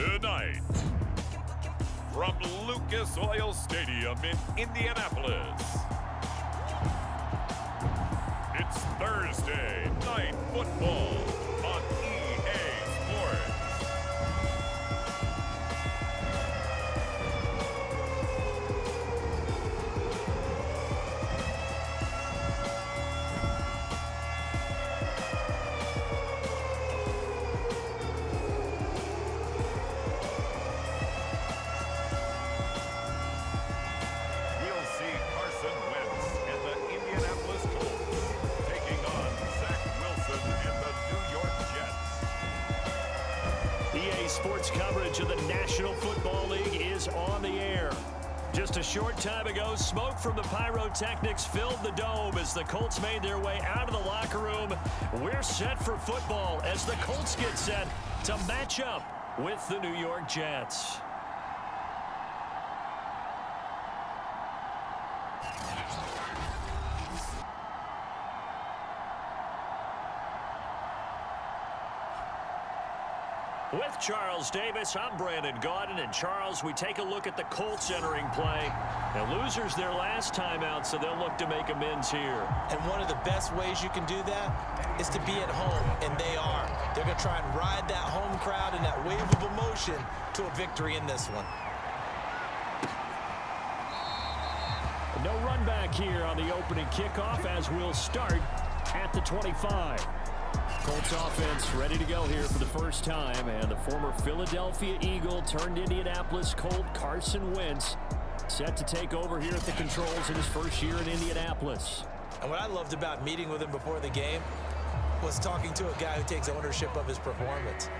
Tonight, from Lucas Oil Stadium in Indianapolis, it's Thursday Night Football on EA Sports. Sports coverage of the National Football League is on the air. Just a short time ago, smoke from the pyrotechnics filled the dome as the Colts made their way out of the locker room. We're set for football as the Colts get set to match up with the New York Jets. With Charles Davis, I'm Brandon Gaudin. And Charles, we take a look at the Colts entering play. And losers their last time out, so they'll look to make amends here. And one of the best ways you can do that is to be at home, and they are. They're going to try and ride that home crowd and that wave of emotion to a victory in this one. No run back here on the opening kickoff as we'll start at the 25. Colts offense ready to go here for the first time, and the former Philadelphia Eagle turned Indianapolis Colt Carson Wentz set to take over here at the controls in his first year in Indianapolis. And what I loved about meeting with him before the game was talking to a guy who takes ownership of his performance.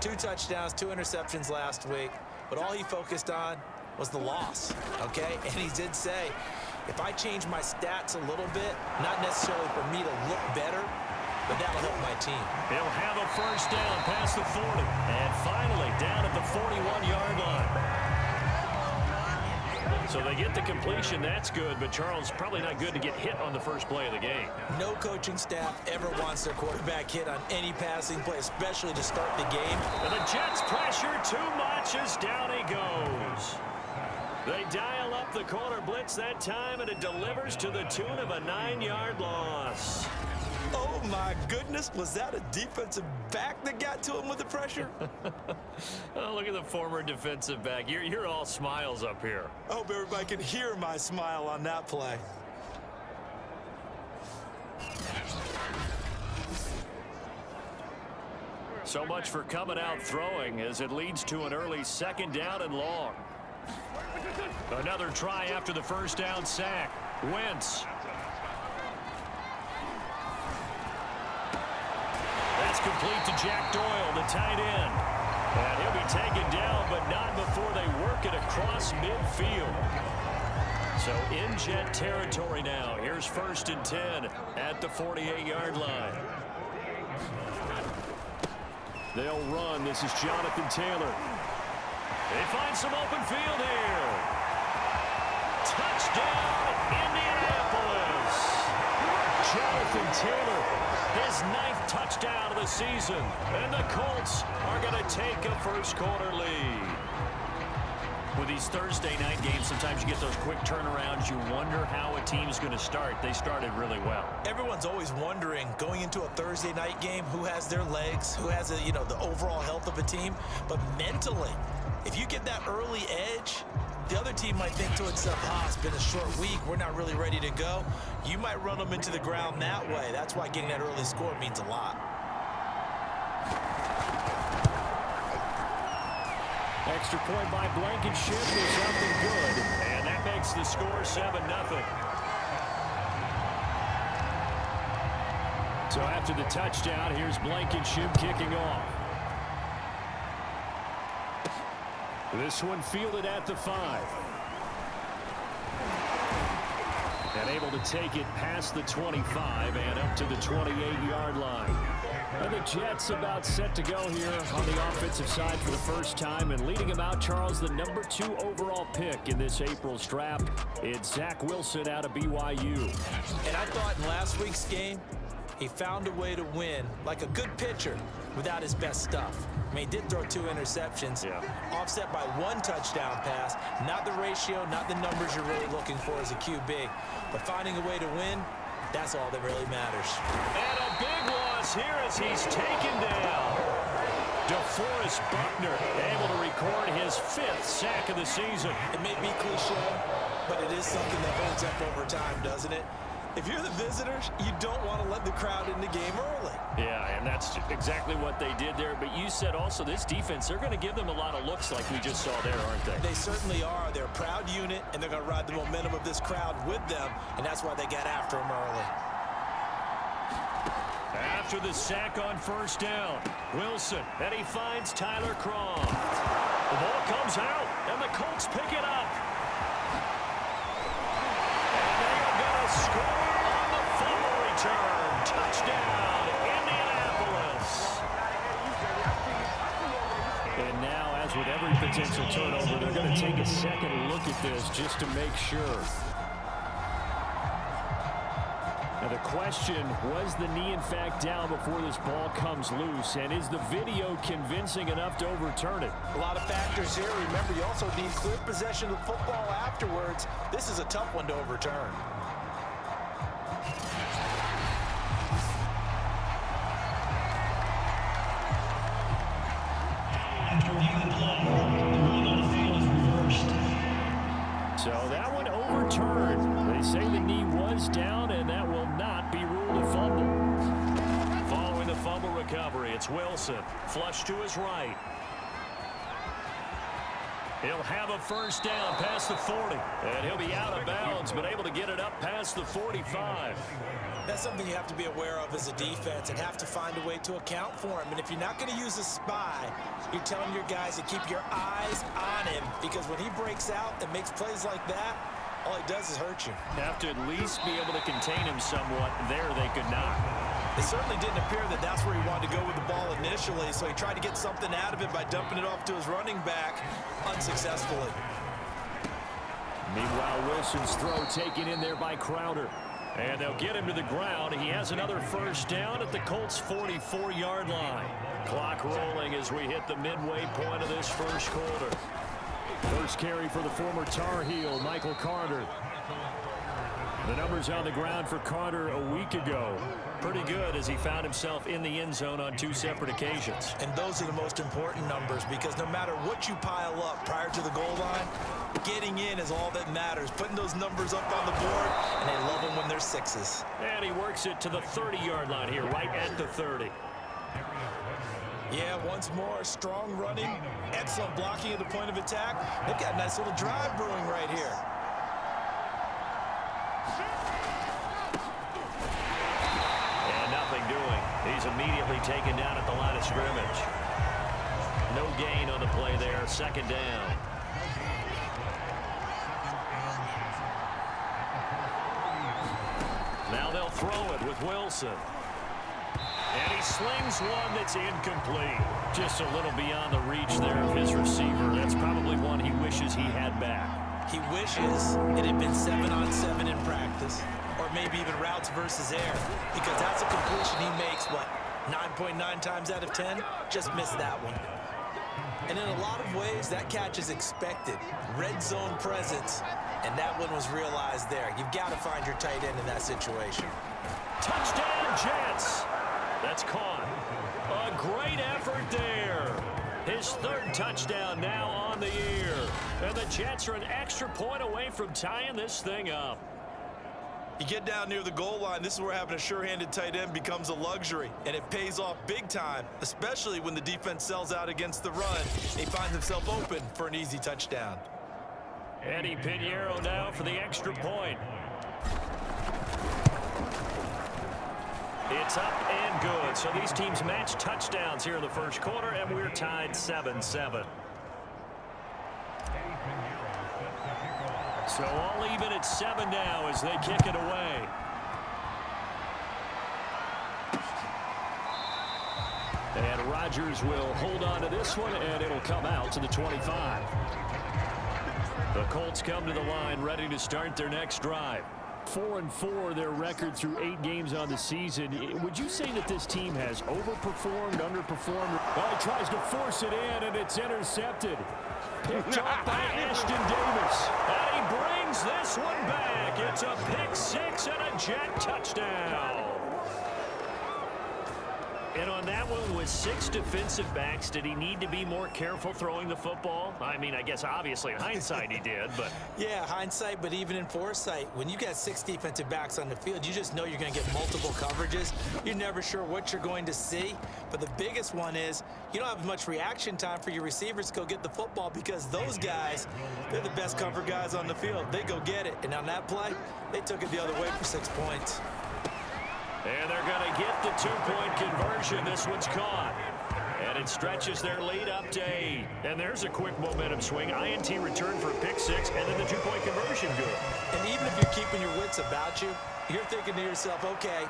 2 touchdowns, 2 interceptions last week, but all he focused on was the loss, okay? And he did say, if I change my stats a little bit, not necessarily for me to look better, but that'll help my team. He'll have a first down past the 40. And finally down at the 41-yard line. So they get the completion. That's good. But, Charles, probably not good to get hit on the first play of the game. No coaching staff ever wants their quarterback hit on any passing play, especially to start the game. And the Jets pressure too much as down he goes. They dial up the corner blitz that time, and it delivers to the tune of a 9-yard loss. Oh, my goodness. Was that a defensive back that got to him with the pressure? Oh, look at the former defensive back. You're all smiles up here. I hope everybody can hear my smile on that play. So much for coming out throwing as it leads to an early second down and long. Another try after the first down sack. Wentz. That's complete to Jack Doyle, the tight end. And he'll be taken down, but not before they work it across midfield. So in Jet territory now. Here's 1st and 10 at the 48-yard line. They'll run. This is Jonathan Taylor. They find some open field here. Touchdown, Indianapolis. Jonathan Taylor, his 9th touchdown of the season. And the Colts are going to take a first-quarter lead. With these Thursday night games, sometimes you get those quick turnarounds. You wonder how a team's going to start. They started really well. Everyone's always wondering, going into a Thursday night game, who has their legs, who has, the overall health of a team. But mentally, if you get that early edge, the other team might think to itself, it's been a short week, we're not really ready to go. You might run them into the ground that way. That's why getting that early score means a lot. Extra point by Blankenship is up and good. And that makes the score 7-0. So after the touchdown, here's Blankenship kicking off. This one fielded at the 5. And able to take it past the 25 and up to the 28-yard line. And the Jets about set to go here on the offensive side for the first time. And leading them out, Charles, the number 2 overall pick in this April's draft. It's Zach Wilson out of BYU. And I thought in last week's game, he found a way to win like a good pitcher without his best stuff. I mean, he did throw 2 interceptions, offset by 1 touchdown pass. Not the ratio, not the numbers you're really looking for as a QB. But finding a way to win, that's all that really matters. And a big loss here as he's taken down. DeForest Buckner able to record his 5th sack of the season. It may be cliche, but it is something that holds up over time, doesn't it? If you're the visitors, you don't want to let the crowd in the game early. Yeah, and that's exactly what they did there. But you said also this defense, they're going to give them a lot of looks like we just saw there, aren't they? They certainly are. They're a proud unit, and they're going to ride the momentum of this crowd with them, and that's why they got after them early. After the sack on 1st down, Wilson, and he finds Tyler Croft. The ball comes out, and the Colts pick it up. And they are going to score on the fumble return. Touchdown, Indianapolis. And now, as with every potential turnover, they're going to take a second look at this just to make sure. Now the question, was the knee in fact down before this ball comes loose? And is the video convincing enough to overturn it? A lot of factors here. Remember, you also need clear possession of the football afterwards. This is a tough one to overturn. After review the play, the ruling on the field is reversed. So that one overturned. They say the knee was down, and that will not be ruled a fumble. Following the fumble recovery, it's Wilson. Flush to his right. He'll have a 1st down past the 40. And he'll be out of bounds, but able to get it up past the 45. That's something you have to be aware of as a defense and have to find a way to account for him. And if you're not going to use a spy, you're telling your guys to keep your eyes on him, because when he breaks out and makes plays like that, all he does is hurt you. Have to at least be able to contain him somewhat. There they could not. It certainly didn't appear that that's where he wanted to go with the ball initially, so he tried to get something out of it by dumping it off to his running back unsuccessfully. Meanwhile, Wilson's throw taken in there by Crowder. And they'll get him to the ground. He has another 1st down at the Colts' 44-yard line. Clock rolling as we hit the midway point of this 1st quarter. First carry for the former Tar Heel, Michael Carter. The numbers on the ground for Carter a week ago. Pretty good as he found himself in the end zone on 2 separate occasions. And those are the most important numbers, because no matter what you pile up prior to the goal line, getting in is all that matters. Putting those numbers up on the board, and they love them when they're 6s. And he works it to the 30-yard line here, right at the 30. Yeah, once more, strong running, excellent blocking at the point of attack. They've got a nice little drive brewing right here. And nothing doing. He's immediately taken down at the line of scrimmage. No gain on the play there, 2nd down. Now they'll throw it with Wilson. And he slings one that's incomplete. Just a little beyond the reach there of his receiver. That's probably one he wishes he had back. He wishes it had been 7-on-7 in practice, or maybe even routes versus air, because that's a completion he makes, what, 9.9 times out of 10? Just missed that one. And in a lot of ways, that catch is expected. Red zone presence, and that one was realized there. You've got to find your tight end in that situation. Touchdown, Jets! That's caught. A great effort there. His 3rd touchdown now on the year. And the Jets are an extra point away from tying this thing up. You get down near the goal line, this is where having a sure-handed tight end becomes a luxury, and it pays off big time, especially when the defense sells out against the run. He finds himself open for an easy touchdown. Eddie Pinheiro now for the extra point. It's up and good. So these teams match touchdowns here in the 1st quarter, and we're tied 7-7. So all even at 7 now as they kick it away. And Rodgers will hold on to this one, and it'll come out to the 25. The Colts come to the line ready to start their next drive. 4-4 their record through 8 games on the season. Would you say that this team has overperformed, underperformed? Oh, he tries to force it in, and it's intercepted. Picked off by Ashton Davis. And he brings this one back. It's a pick six and a Jet touchdown. And on that one, with 6 defensive backs, did he need to be more careful throwing the football? I mean, I guess obviously in hindsight he did, but... Yeah, hindsight, but even in foresight, when you got 6 defensive backs on the field, you just know you're going to get multiple coverages. You're never sure what you're going to see. But the biggest one is you don't have much reaction time for your receivers to go get the football because those guys, they're the best cover guys on the field. They go get it. And on that play, they took it the other way for 6 points. And they're going to get the 2-point conversion. This one's caught. And it stretches their lead up to 8. And there's a quick momentum swing. INT return for a pick 6, and then the 2-point conversion good. And even if you're keeping your wits about you, you're thinking to yourself, okay,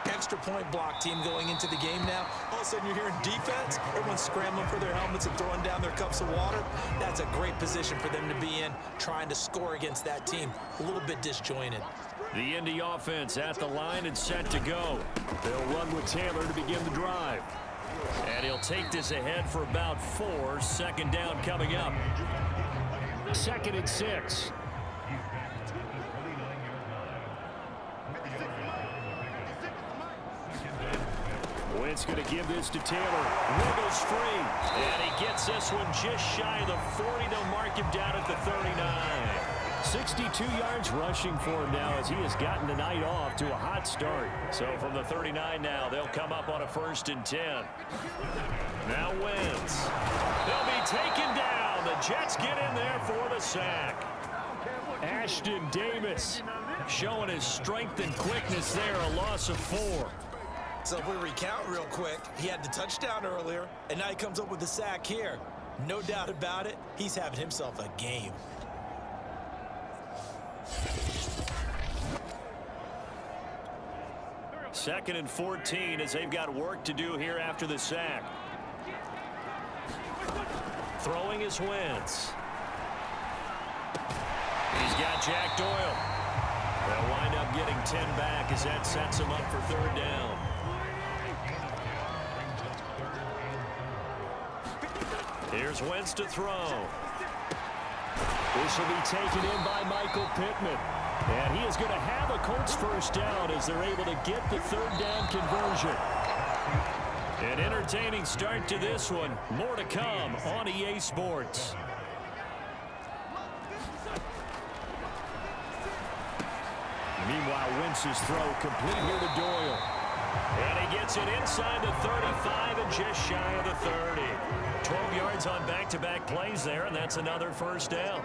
extra point block team going into the game now. All of a sudden you're hearing defense. Everyone's scrambling for their helmets and throwing down their cups of water. That's a great position for them to be in, trying to score against that team. A little bit disjointed. The Indy offense at the line and set to go. They'll run with Taylor to begin the drive. And he'll take this ahead for about 4. Second down coming up. 2nd and 6. Wentz going to give this to Taylor. Wiggles free. And he gets this one just shy of the 40. They'll mark him down at the 39. 62 yards rushing for him now as he has gotten the night off to a hot start. So from the 39 now, they'll come up on a 1st and 10. Now Wentz. They'll be taken down. The Jets get in there for the sack. Ashton Davis showing his strength and quickness there, a loss of 4. So if we recount real quick, he had the touchdown earlier, and now he comes up with the sack here. No doubt about it, he's having himself a game. Second and 14 as they've got work to do here after the sack. Throwing is Wentz. He's got Jack Doyle. They'll wind up getting 10 back as that sets him up for 3rd down. Here's Wentz to throw. This will be taken in by Michael Pittman. And he is going to have a Colts 1st down as they're able to get the 3rd down conversion. An entertaining start to this one. More to come on EA Sports. Meanwhile, Wentz's throw complete here to Doyle. And he gets it inside the 35 and just shy of the 30. 12 yards on back-to-back plays there, and that's another 1st down.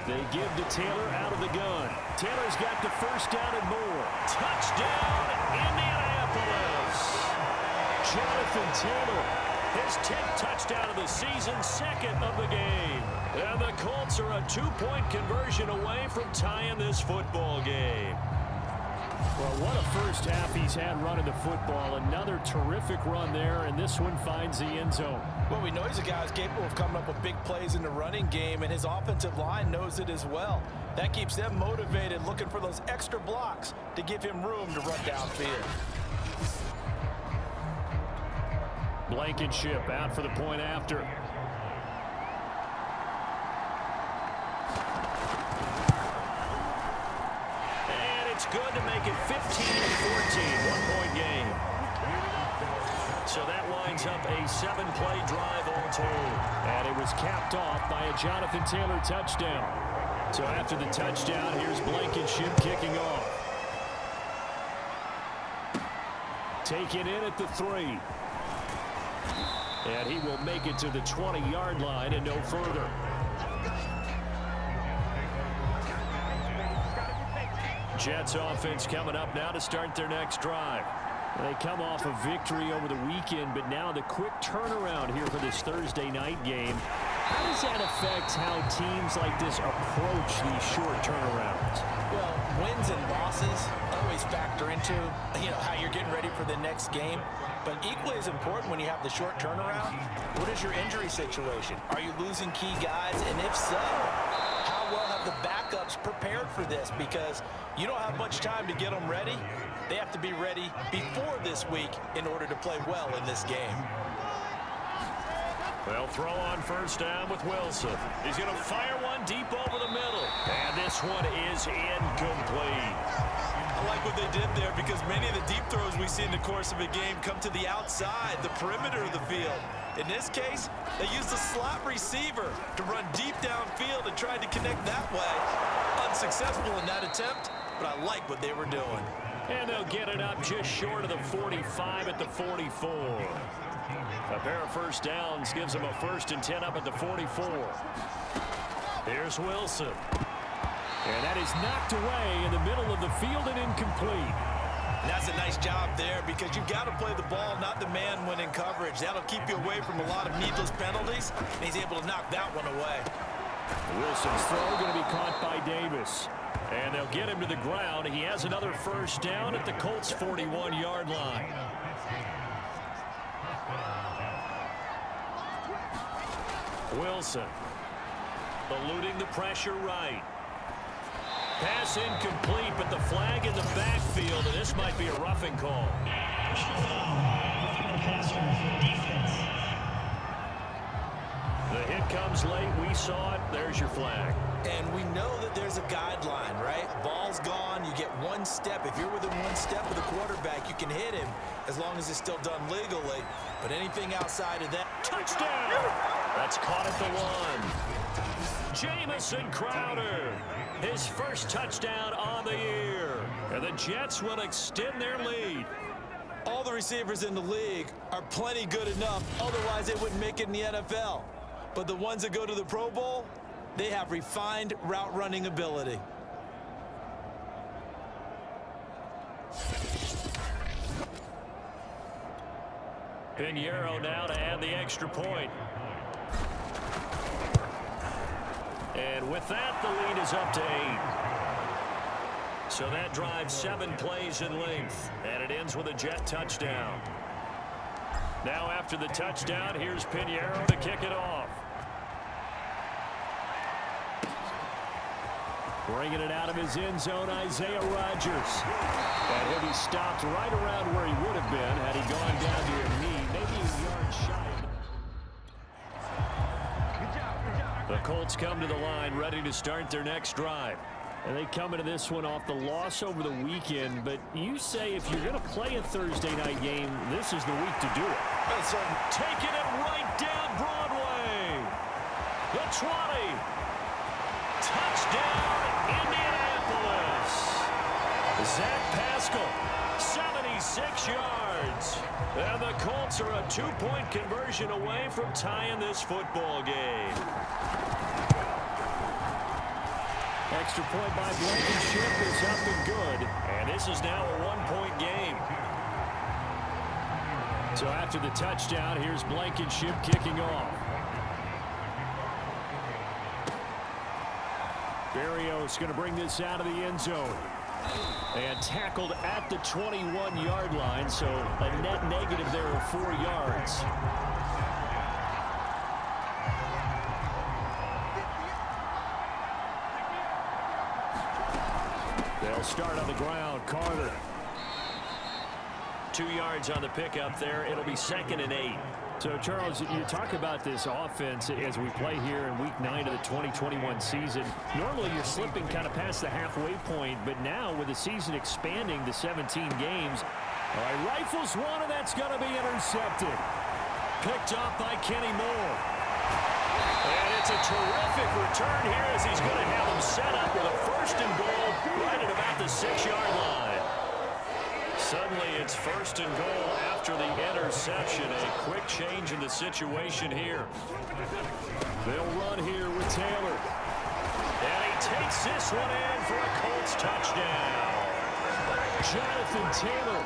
They give to Taylor out of the gun. Taylor's got the 1st down and more. Touchdown, Indianapolis. Jonathan Taylor, his 10th touchdown of the season, 2nd of the game. And the Colts are a 2-point conversion away from tying this football game. Well, what a first half he's had running the football. Another terrific run there, and this one finds the end zone. Well, we know he's a guy who's capable of coming up with big plays in the running game, and his offensive line knows it as well. That keeps them motivated, looking for those extra blocks to give him room to run downfield. Blankenship out for the point after. Good to make it 15-14, 1-point game. So that winds up a 7-play drive all told. And it was capped off by a Jonathan Taylor touchdown. So after the touchdown, here's Blankenship kicking off. Taken in at the 3. And he will make it to the 20-yard line and no further. Jets offense coming up now to start their next drive. They come off a victory over the weekend, but now the quick turnaround here for this Thursday night game. How does that affect how teams like this approach these short turnarounds? Well, wins and losses always factor into, how you're getting ready for the next game. But equally as important when you have the short turnaround, what is your injury situation? Are you losing key guys? And if so, how well have have the backups prepared for this because you don't have much time to get them ready. They have to be ready before this week in order to play well in this game. They'll throw on first down with Wilson. He's going to fire one deep over the middle. And this one is incomplete. I like what they did there because many of the deep throws we see in the course of a game come to the outside, the perimeter of the field. In this case, they used a slot receiver to run deep downfield and tried to connect that way. Unsuccessful in that attempt, but I like what they were doing. And they'll get it up just short of the 45 at the 44. A pair of first downs gives them a 1st and 10 up at the 44. Here's Wilson. And that is knocked away in the middle of the field and incomplete. And that's a nice job there because you've got to play the ball, not the man when in coverage. That'll keep you away from a lot of needless penalties, and he's able to knock that one away. Wilson's throw going to be caught by Davis. And they'll get him to the ground. He has another first down at the Colts' 41-yard line. Wilson eluding the pressure right. Pass incomplete, but the flag in the backfield, and this might be a roughing call. Personal foul. Roughing the passer for defense. The hit comes late. We saw it. There's your flag. And we know that there's a guideline, right? Ball's gone. You get one step. If you're within one step of the quarterback, you can hit him as long as it's still done legally. But anything outside of that. Touchdown! That's caught at the 1. Jamison Crowder, his first touchdown on the year. And the Jets will extend their lead. All the receivers in the league are plenty good enough. Otherwise, they wouldn't make it in the NFL. But the ones that go to the Pro Bowl, they have refined route running ability. Pinheiro now to add the extra point. And with that, the lead is up to 8. So that drives 7 plays in length, and it ends with a Jet touchdown. Now after the touchdown, here's Pinheiro to kick it off. Bringing it out of his end zone, Isaiah Rodgers. And he'll be stopped right around where he would have been had he gone down to a knee, maybe a yard shy. The Colts come to the line ready to start their next drive. And they come into this one off the loss over the weekend. But you say if you're going to play a Thursday night game, this is the week to do it. Taking it right down Broadway. The 20. Touchdown, Indianapolis. Zach Pascal, 76 yards. And the Colts are a 2-point conversion away from tying this football game. Extra point by Blankenship is up and good. And this is now a 1-point game. So after the touchdown, here's Blankenship kicking off. Berrios going to bring this out of the end zone. And tackled at the 21-yard line, so a net negative there of 4 yards. They'll start on the ground. Carter. 2 yards on the pickup there. It'll be 2nd and 8. So, Charles, you talk about this offense as we play here in Week 9 of the 2021 season. Normally, you're slipping kind of past the halfway point, but now with the season expanding to 17 games, all right, rifles one, and that's going to be intercepted. Picked up by Kenny Moore. And it's a terrific return here as he's going to have him set up with a 1st and goal right at about the 6-yard line. Suddenly, it's 1st and goal after the interception. A quick change in the situation here. They'll run here with Taylor. And he takes this one in for a Colts touchdown. Jonathan Taylor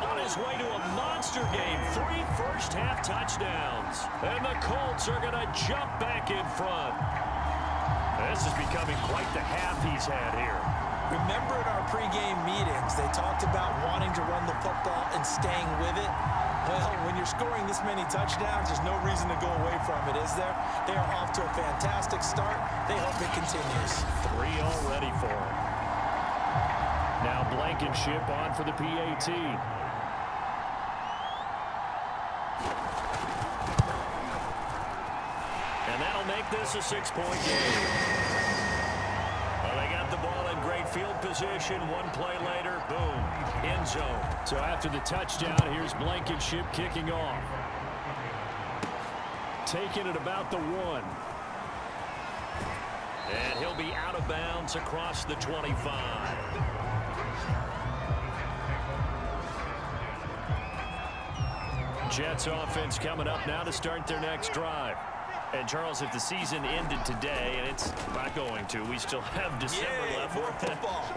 on his way to a monster game. 3 first-half touchdowns. And the Colts are going to jump back in front. This is becoming quite the half he's had here. Remember in our pregame meetings, they talked about wanting to run the football and staying with it. Well, when you're scoring this many touchdowns, there's no reason to go away from it, is there? They are off to a fantastic start. They hope it continues. 3 already for him. Now Blankenship on for the PAT. And that'll make this a 6-point game. Well, they got the ball in great field position. One play later, boom, end zone. So after the touchdown, here's Blankenship kicking off. Taking it about the 1. And he'll be out of bounds across the 25. Jets offense coming up now to start their next drive. And, Charles, if the season ended today, and it's not going to, we still have December left.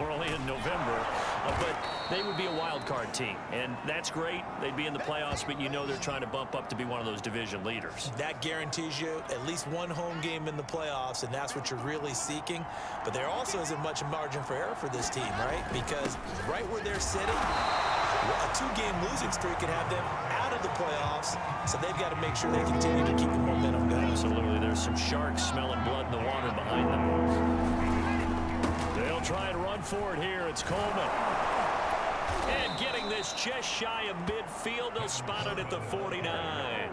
We're only in November. But they would be a wild card team, and that's great. They'd be in the playoffs, but you know they're trying to bump up to be one of those division leaders. That guarantees you at least one home game in the playoffs, and that's what you're really seeking. But there also isn't much margin for error for this team, right? Because right where they're sitting, a 2-game losing streak can have them out of the playoffs, so they've got to make sure they continue to keep the momentum going. Absolutely. There's some sharks smelling blood in the water behind them. They'll try and run for it here. It's Coleman. And getting this just shy of midfield. They'll spot it at the 49.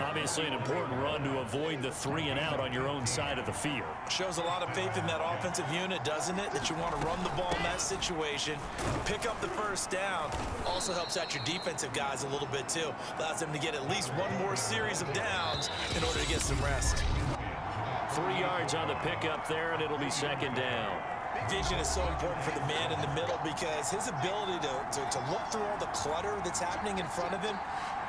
Obviously an important run to avoid the 3 and out on your own side of the field. Shows a lot of faith in that offensive unit, doesn't it? That you want to run the ball in that situation, pick up the first down. Also helps out your defensive guys a little bit too. Allows them to get at least one more series of downs in order to get some rest. 3 yards on the pickup there, and it'll be 2nd down. Vision is so important for the man in the middle because his ability to look through all the clutter that's happening in front of him,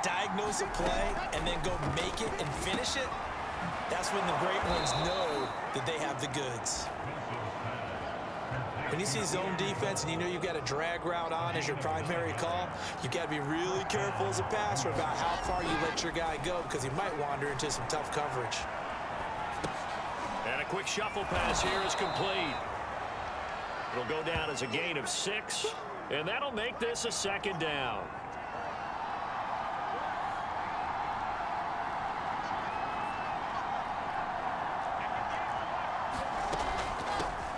diagnose a play, and then go make it and finish it, that's when the great ones know that they have the goods. When you see zone defense and you know you've got a drag route on as your primary call, you've got to be really careful as a passer about how far you let your guy go because he might wander into some tough coverage. And a quick shuffle pass here is complete. It'll go down as a gain of 6, and that'll make this a 2nd down.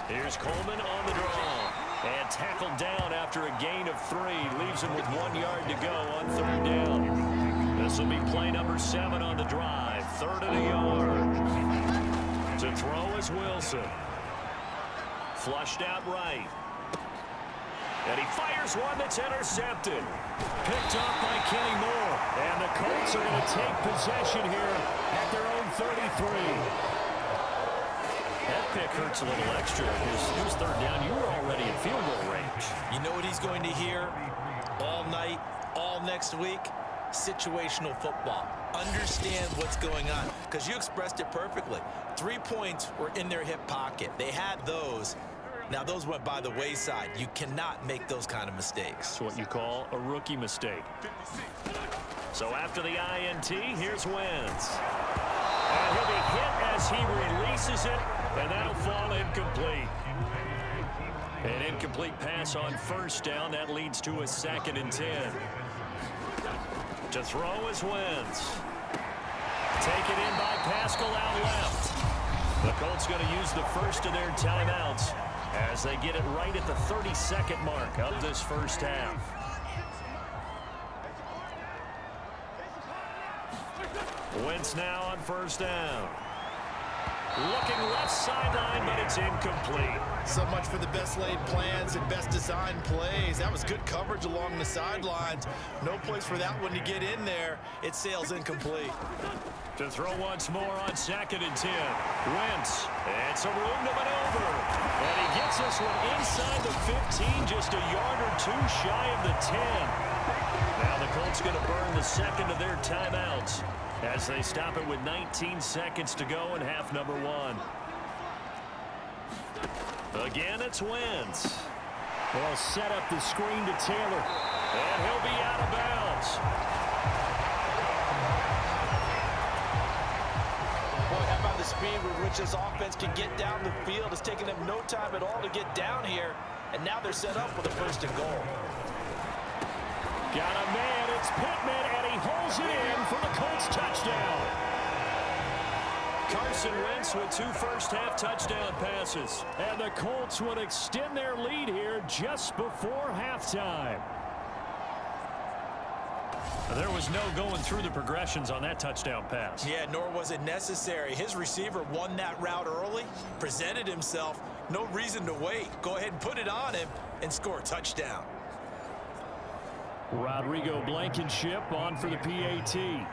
Here's Coleman on the draw. And tackled down after a gain of 3. Leaves him with 1 yard to go on 3rd down. This will be play number 7 on the drive. 3rd and a yard. To throw is Wilson. Flushed out right. And he fires one that's intercepted. Picked up by Kenny Moore. And the Colts are going to take possession here at their own 33. That pick hurts a little extra because it was 3rd down. You were already in field goal range. You know what he's going to hear all night, all next week? Situational football. Understand what's going on because you expressed it perfectly. 3 points were in their hip pocket. They had those. Now, those went by the wayside. You cannot make those kind of mistakes. It's what you call a rookie mistake. So after the INT, here's Wentz. And he'll be hit as he releases it, and that'll fall incomplete. An incomplete pass on 1st down. That leads to a 2nd and 10. To throw is Wentz. Taken in by Pascal out left. The Colts going to use the first of their timeouts as they get it right at the 32nd mark of this first half. Wentz now on 1st down. Looking left sideline, but it's incomplete. So much for the best laid plans and best designed plays. That was good coverage along the sidelines. No place for that one to get in there. It sails incomplete. To throw once more on 2nd and 10. Wentz, and some room to maneuver. And he gets this one inside the 15, just a yard or 2 shy of the 10. Now the Colts going to burn the 2nd of their timeouts as they stop it with 19 seconds to go in half number 1. Again, it's Wentz. They'll set up the screen to Taylor. And he'll be out of bounds. Boy, how about the speed with which this offense can get down the field? It's taking them no time at all to get down here. And now they're set up with a 1st and goal. Got a man, it's Pittman, and he holds it in for the Colts touchdown. Carson Wentz with 2 first-half touchdown passes. And the Colts would extend their lead here just before halftime. There was no going through the progressions on that touchdown pass. Yeah, nor was it necessary. His receiver won that route early, presented himself. No reason to wait. Go ahead and put it on him and score a touchdown. Rodrigo Blankenship on for the PAT. And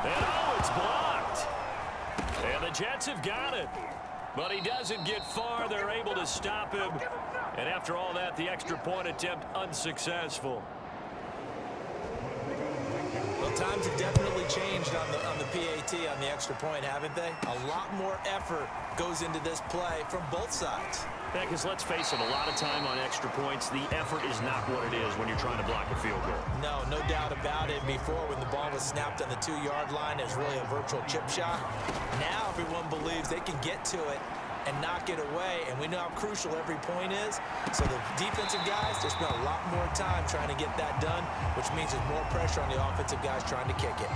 oh, it's blocked. And the Jets have got it. But he doesn't get far. They're able to stop him. And after all that, the extra point attempt unsuccessful. Well, times have definitely changed on the PAT on the extra point, haven't they? A lot more effort goes into this play from both sides. Yeah, because let's face it, a lot of time on extra points, the effort is not what it is when you're trying to block a field goal. No doubt about it. Before, when the ball was snapped on the 2-yard line, it was really a virtual chip shot. Now everyone believes they can get to it and knock it away, and we know how crucial every point is. So the defensive guys, they spend a lot more time trying to get that done, which means there's more pressure on the offensive guys trying to kick it.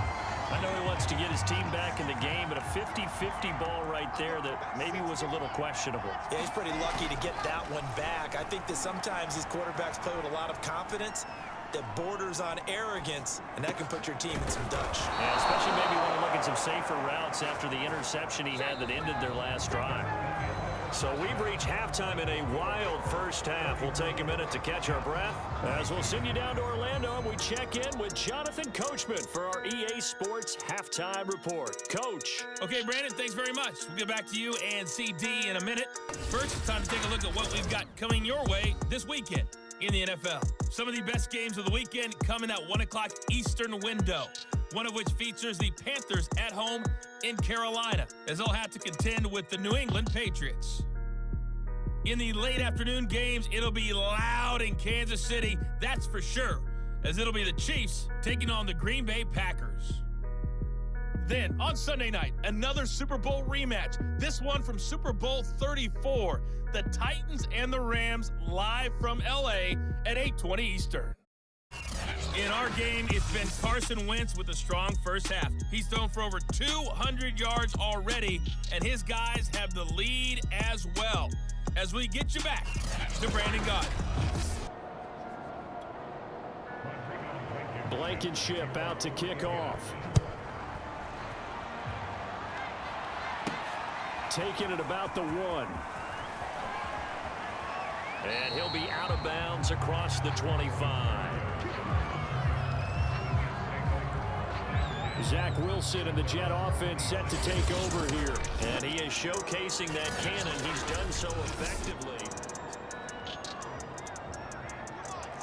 I know he wants to get his team back in the game, but a 50-50 ball right there that maybe was a little questionable. Yeah, he's pretty lucky to get that one back. I think that sometimes these quarterbacks play with a lot of confidence that borders on arrogance, and that can put your team in some Dutch. Yeah, especially maybe want to look at some safer routes after the interception he had that ended their last drive. So we've reached halftime in a wild first half. We'll take a minute to catch our breath as we'll send you down to Orlando and we check in with Jonathan Coachman for our EA Sports Halftime Report. Coach. Okay, Brandon, thanks very much. We'll get back to you and CD in a minute. First, it's time to take a look at what we've got coming your way this weekend in the NFL. Some of the best games of the weekend come in that 1 o'clock Eastern window, one of which features the Panthers at home in Carolina, as they'll have to contend with the New England Patriots. In the late afternoon games, it'll be loud in Kansas City, that's for sure, as it'll be the Chiefs taking on the Green Bay Packers. Then, on Sunday night, another Super Bowl rematch, this one from Super Bowl 34, the Titans and the Rams live from L.A. at 8:20 Eastern. In our game, it's been Carson Wentz with a strong first half. He's thrown for over 200 yards already, and his guys have the lead as well. As we get you back to Brandon Gaudin. Blankenship out to kick off. Taking it about the 1. And he'll be out of bounds across the 25. Zach Wilson and the Jet offense set to take over here. And he is showcasing that cannon. He's done so effectively.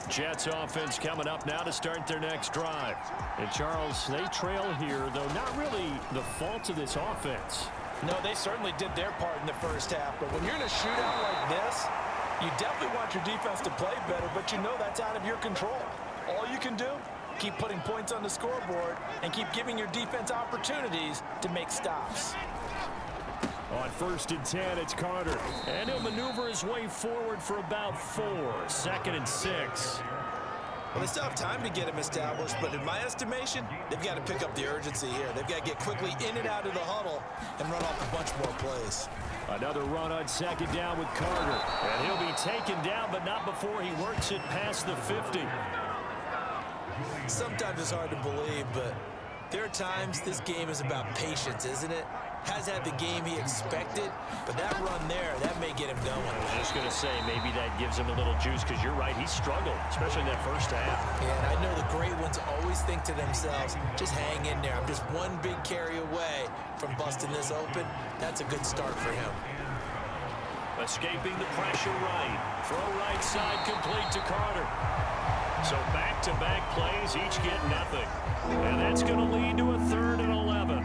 Jets offense coming up now to start their next drive. And Charles, they trail here, though not really the fault of this offense. No, they certainly did their part in the first half. But when you're in a shootout like this, you definitely want your defense to play better, but you know that's out of your control. All you can do, keep putting points on the scoreboard and keep giving your defense opportunities to make stops. On 1st and 10, it's Carter. And he'll maneuver his way forward for about 4. 2nd and 6. Well, they still have time to get him established, but in my estimation, they've got to pick up the urgency here. They've got to get quickly in and out of the huddle and run off a bunch more plays. Another run on 2nd down with Carter. And he'll be taken down, but not before he works it past the 50. Sometimes it's hard to believe, but there are times this game is about patience, isn't it? Has had the game he expected, but that run there, that may get him going. I was just going to say, maybe that gives him a little juice, because you're right, he struggled, especially in that first half. Yeah, and I know the great ones always think to themselves, just hang in there. I'm just one big carry away from busting this open. That's a good start for him. Escaping the pressure right. Throw right side complete to Carter. So back-to-back plays, each get nothing. And that's going to lead to a 3rd and 11.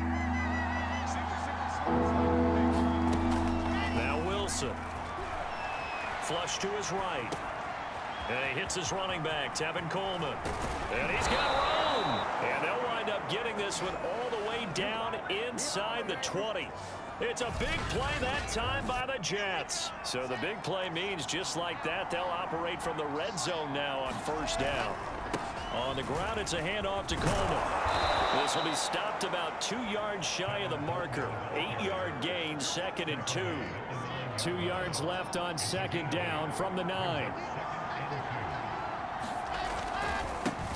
Now Wilson. Flush to his right. And he hits his running back, Tevin Coleman. And he's got room. And they'll wind up up getting this one all the way down inside the 20. It's a big play that time by the Jets. So the big play means just like that, they'll operate from the red zone now on first down. On the ground, it's a handoff to Coleman. This will be stopped about 2 yards shy of the marker. 8-yard gain, 2nd and 2. 2 yards left on second down from the 9.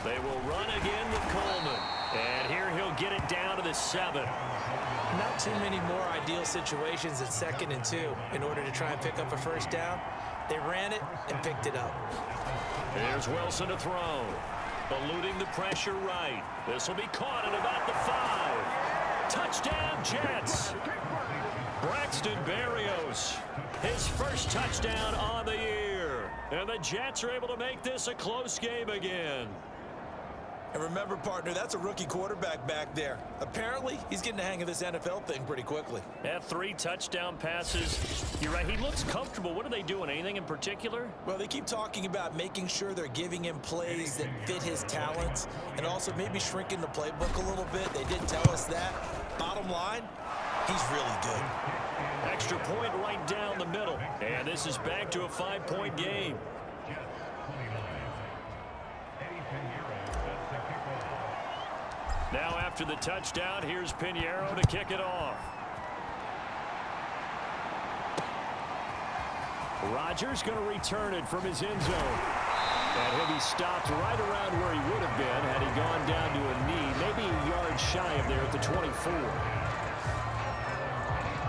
They will run again with Coleman. And here he'll get it down to the 7. Not too many more ideal situations at 2nd and 2 in order to try and pick up a first down. They ran it and picked it up. Here's Wilson to throw. Eluding the pressure right. This will be caught at about the 5. Touchdown, Jets. Braxton Berrios, his first touchdown on the year. And the Jets are able to make this a close game again. And remember, partner, that's a rookie quarterback back there. Apparently, he's getting the hang of this NFL thing pretty quickly. Had 3 touchdown passes. You're right, he looks comfortable. What are they doing? Anything in particular? Well, they keep talking about making sure they're giving him plays that fit his talents and also maybe shrinking the playbook a little bit. They did tell us that. Bottom line, he's really good. Extra point right down the middle. And this is back to a 5-point game. Now after the touchdown, here's Pinheiro to kick it off. Rodgers going to return it from his end zone. And he'll be stopped right around where he would have been had he gone down to a knee, maybe a yard shy of there at the 24.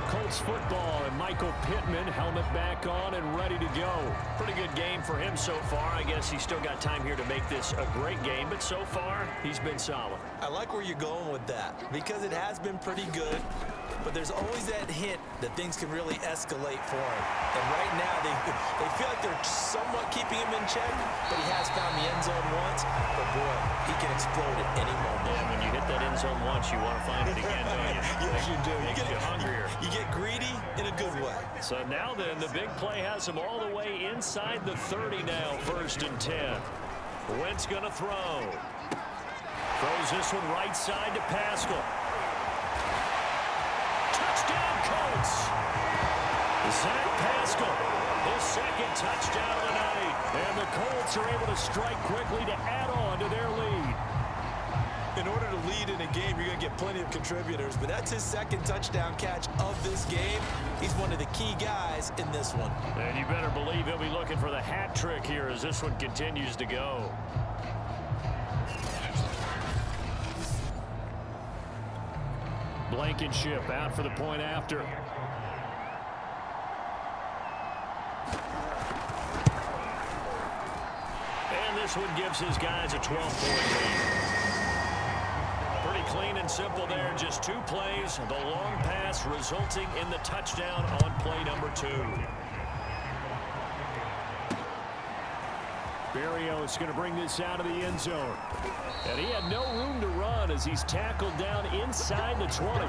Colts football and Michael Pittman, helmet back on and ready to go. Pretty good game for him so far. I guess he's still got time here to make this a great game, but so far he's been solid. I like where you're going with that because it has been pretty good, but there's always that hint that things can really escalate for him. And right now they feel like they're somewhat keeping him in check, but he has found the end zone once. But boy, he can explode at any moment. Yeah, when you hit that end zone once, you want to find it again, don't you? Yes, you do. Makes you hungrier. You get greedy in a good way. So now then, the big play has him all the way inside the 30 now, 1st and 10. Wentz going to throw. Throws this one right side to Pascal. Touchdown, Colts. Zach Pascal, his 2nd touchdown of the night. And the Colts are able to strike quickly to add on to their lead. In order to lead in a game, you're going to get plenty of contributors, but that's his 2nd touchdown catch of this game. He's one of the key guys in this one. And you better believe he'll be looking for the hat trick here as this one continues to go. Blankenship out for the point after. And this one gives his guys a 12-point lead. Pretty clean and simple there. Just 2 plays. The long pass resulting in the touchdown on play number 2. Berrios going to bring this out of the end zone. And he had no room to run as he's tackled down inside the 20.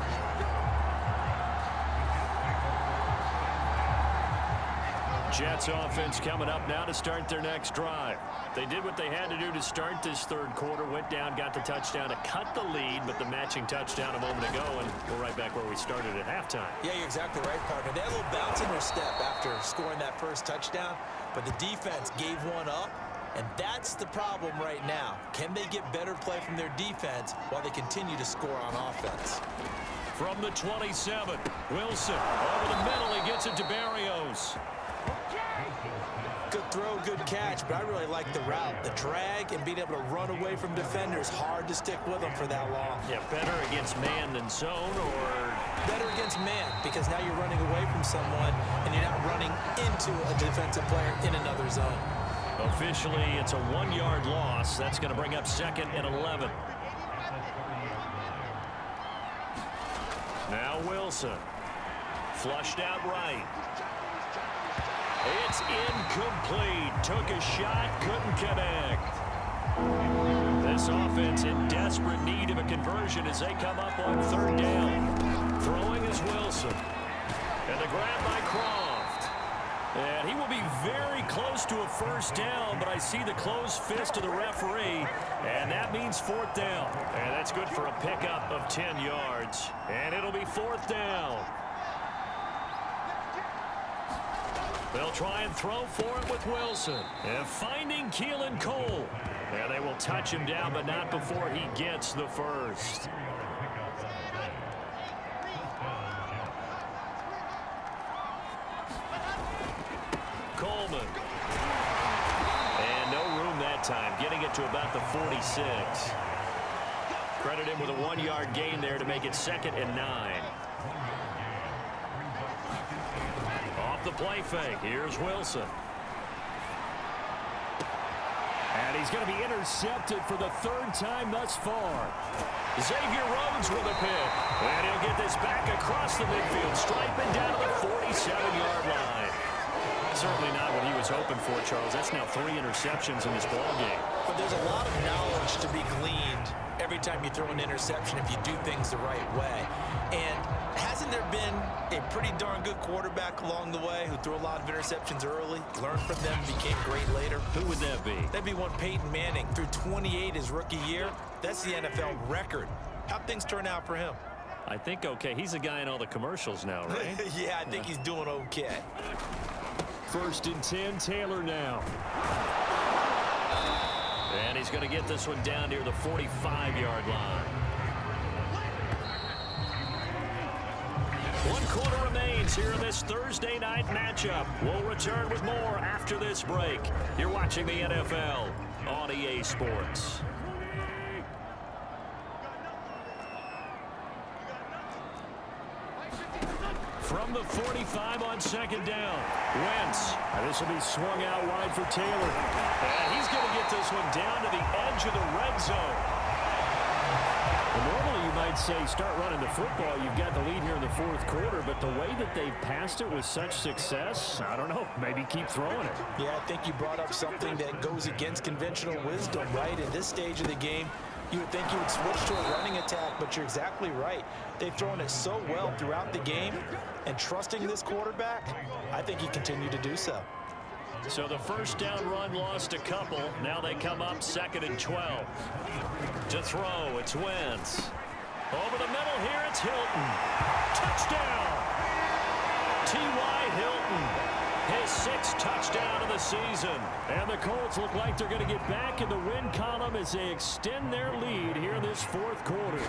Jets offense coming up now to start their next drive. They did what they had to do to start this 3rd quarter, went down, got the touchdown to cut the lead, but the matching touchdown a moment ago, and we're right back where we started at halftime. Yeah, you're exactly right, partner. They had a little bounce in their step after scoring that first touchdown, but the defense gave one up, and that's the problem right now. Can they get better play from their defense while they continue to score on offense? From the 27, Wilson over the middle, he gets it to Berrios. Good throw, good catch, but I really like the route. The drag and being able to run away from defenders, hard to stick with them for that long. Yeah, better against man than zone, or better against man, because now you're running away from someone and you're not running into a defensive player in another zone. Officially, it's a 1-yard loss. That's going to bring up 2nd and 11. Now Wilson. Flushed out right. It's incomplete. Took a shot, couldn't connect. This offense in desperate need of a conversion as they come up on 3rd down. Throwing is Wilson. And the grab by Croft. And he will be very close to a first down, but I see the closed fist of the referee, and that means remains 4th down. And that's good for a pickup of 10 yards. And it'll be 4th down. They'll try and throw for it with Wilson. And finding Keelan Cole. And they will touch him down, but not before he gets the first. Coleman. And no room that time, getting it to about the 46. Credit him with a 1-yard gain there to make it 2nd and 9. Off the play fake, here's Wilson. And he's going to be intercepted for the 3rd time thus far. Xavier Rhodes with a pick. And he'll get this back across the midfield, striping down to the 47-yard line. Certainly not what he was hoping for, Charles. That's now 3 interceptions in this ballgame. But there's a lot of knowledge to be gleaned every time you throw an interception if you do things the right way. And hasn't there been a pretty darn good quarterback along the way who threw a lot of interceptions early, learned from them, became great later? Who would that be? That'd be one Peyton Manning. Threw 28 his rookie year. That's the NFL record. How'd things turn out for him? I think okay. He's a guy in all the commercials now, right? Yeah, I think he's doing okay. 1st and 10, Taylor now. And he's going to get this one down near the 45-yard line. 1 quarter remains here in this Thursday night matchup. We'll return with more after this break. You're watching the NFL on EA Sports. From the 45 on 2nd down. Wentz. This will be swung out wide for Taylor. And he's going to get this one down to the edge of the red zone. Well, normally you might say start running the football. You've got the lead here in the 4th quarter. But the way that they've passed it with such success, I don't know. Maybe keep throwing it. Yeah, I think you brought up something that goes against conventional wisdom, right? In this stage of the game, you would think you would switch to a running attack, but you're exactly right. They've thrown it so well throughout the game, and trusting this quarterback, I think he continued to do so. So the 1st down run lost a couple. Now they come up 2nd and 12. To throw, it's Wentz. Over the middle here, it's Hilton. Touchdown! T.Y. Hilton. His 6th touchdown of the season. And the Colts look like they're going to get back in the win column as they extend their lead here in this 4th quarter.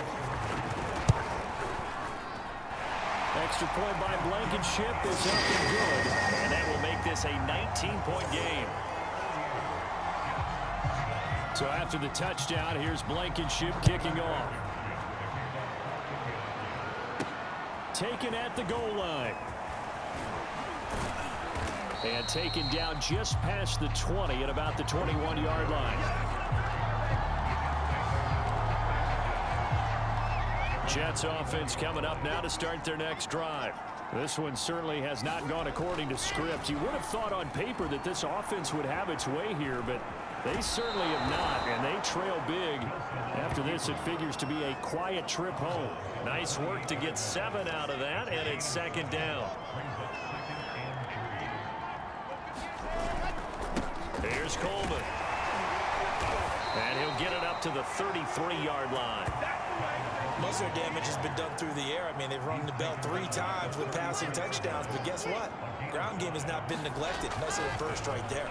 Extra point by Blankenship is up and good. And that will make this a 19-point game. So after the touchdown, here's Blankenship kicking off. Taken at the goal line. And taken down just past the 20 at about the 21-yard line. Jets offense coming up now to start their next drive. This one certainly has not gone according to script. You would have thought on paper that this offense would have its way here, but they certainly have not, and they trail big. After this, it figures to be a quiet trip home. Nice work to get 7 out of that, and it's 2nd down. Here's Coleman. And he'll get it up to the 33-yard line. Most of their damage has been done through the air. I mean, they've rung the bell 3 times with passing touchdowns, but guess what? Ground game has not been neglected. Nice little burst right there.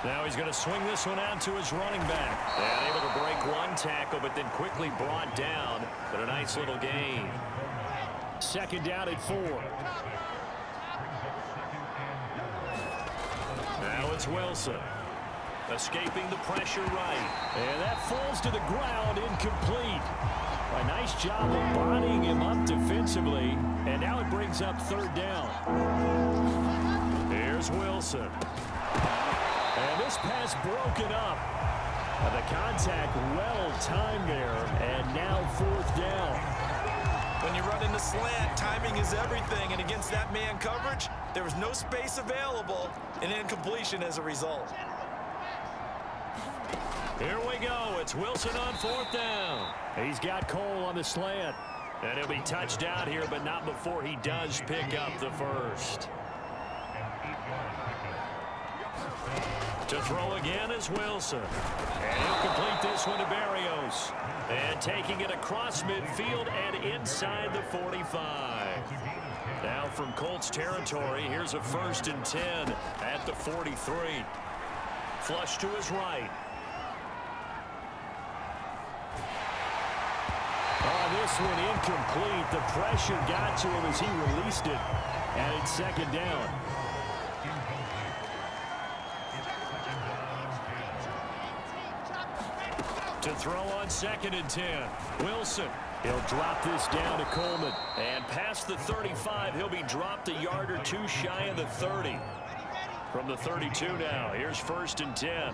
Now he's going to swing this one out to his running back. And able to break 1 tackle, but then quickly brought down. But a nice little gain. 2nd down at 4. Now it's Wilson. Escaping the pressure right. And that falls to the ground, incomplete. A nice job of bodying him up defensively. And now it brings up 3rd down. Here's Wilson. And this pass broken up. The contact well timed there. And now 4th down. When you run in the slant, timing is everything. And against that man coverage, there was no space available. And incompletion as a result. Here we go. It's Wilson on 4th down. He's got Cole on the slant. And he'll be touched down here, but not before he does pick up the first. To throw again is Wilson. And he'll complete this this one to Barrios. And taking it across midfield and inside the 45. Now from Colts territory, here's a 1st and 10 at the 43. Flush to his right. Oh, this one incomplete. The pressure got to him as he released it. And it's 2nd down. To throw on 2nd and 10. Wilson. He'll drop this down to Coleman. And past the 35, he'll be dropped a yard or 2 shy of the 30. From the 32 now, here's 1st and 10.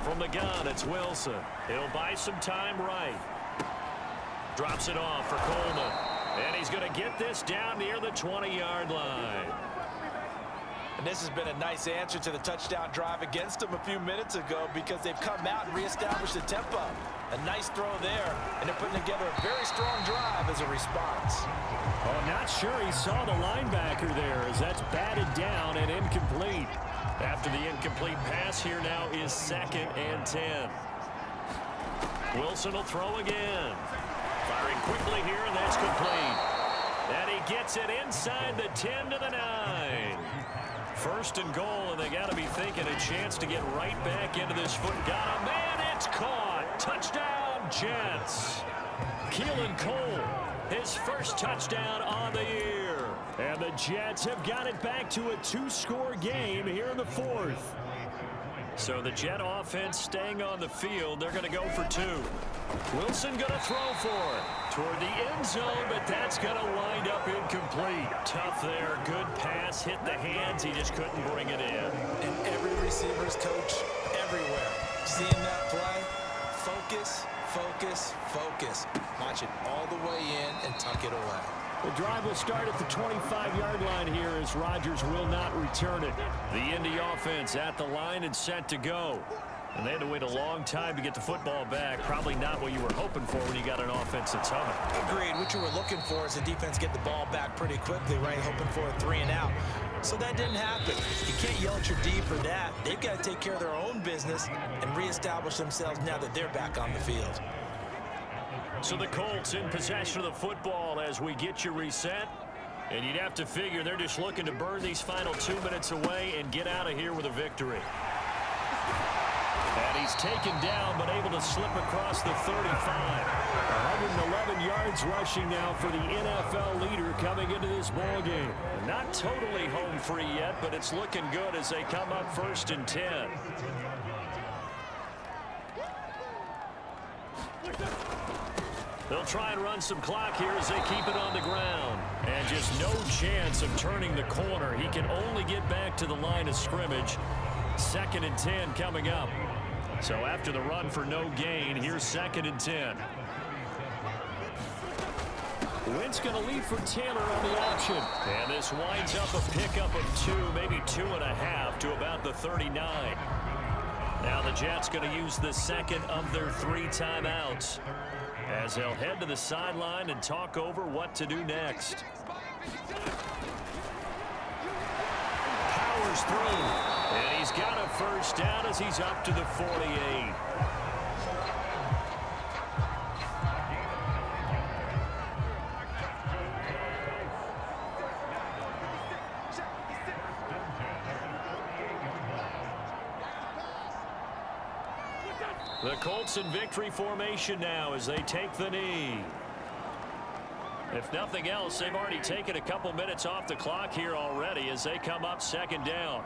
From the gun, it's Wilson. He'll buy some time right. Drops it off for Coleman. And he's going to get this down near the 20-yard line. And this has been a nice answer to the touchdown drive against them a few minutes ago because they've come out and reestablished the tempo. A nice throw there, and they're putting together a very strong drive as a response. Oh, not sure he saw the linebacker there as that's batted down and incomplete. After the incomplete pass, here now is 2nd and 10. Wilson will throw again. Firing quickly here, and that's complete. And he gets it inside the 10 to the 9. 1st and goal, and they got to be thinking a chance to get right back into this foot. Got a man, it's caught. Touchdown, Jets. Keelan Cole, his 1st touchdown on the year. And the Jets have got it back to a 2-score game here in the 4th. So the Jet offense staying on the field. They're going to go for 2. Wilson going to throw for it toward the end zone, but that's going to wind up incomplete. Tough there. Good pass. Hit the hands. He just couldn't bring it in. And every receiver's coach everywhere. Seeing that play, focus, focus, focus. Watch it all the way in and tuck it away. The drive will start at the 25-yard line here as Rodgers will not return it. The Indy offense at the line and set to go. And they had to wait a long time to get the football back. Probably not what you were hoping for when you got an offense that's humming. Agreed. What you were looking for is the defense get the ball back pretty quickly, right? Hoping for a 3 and out. So that didn't happen. You can't yell at your D for that. They've got to take care of their own business and reestablish themselves now that they're back on the field. So the Colts in possession of the football as we get you reset. And you'd have to figure they're just looking to burn these final 2 minutes away and get out of here with a victory. And he's taken down but able to slip across the 35. 111 yards rushing now for the NFL leader coming into this ball game. Not totally home free yet, but it's looking good as they come up 1st and 10. They'll try and run some clock here as they keep it on the ground. And just no chance of turning the corner. He can only get back to the line of scrimmage. 2nd and 10 coming up. So after the run for no gain, here's 2nd and 10. Wentz going to lead for Taylor on the option. And this winds up a pickup of 2, maybe 2.5 to about the 39. Now the Jets going to use the 2nd of their 3 timeouts as they'll head to the sideline and talk over what to do next. Powers through. And he's got a 1st down as he's up to the 48. The Colts in victory formation now as they take the knee. If nothing else, they've already taken a couple minutes off the clock here already as they come up 2nd down.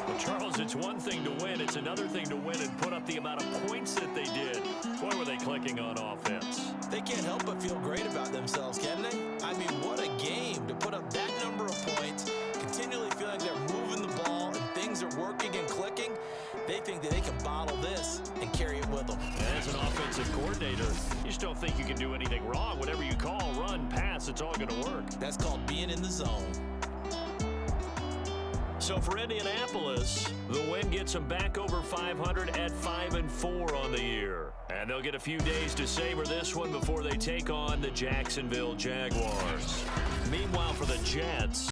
Well, Charles, it's one thing to win. It's another thing to win and put up the amount of points that they did. Boy, were they clicking on offense. They can't help but feel great about themselves, can they? I mean, what a game to put up that number of points, continually feeling they're moving the ball and things are working and clicking. They think that they can bottle this and carry it with them. As an offensive coordinator, you just don't think you can do anything wrong. Whatever you call, run, pass, it's all going to work. That's called being in the zone. So for Indianapolis, the win gets them back over 500 at 5-4 on the year. And they'll get a few days to savor this one before they take on the Jacksonville Jaguars. Meanwhile, for the Jets,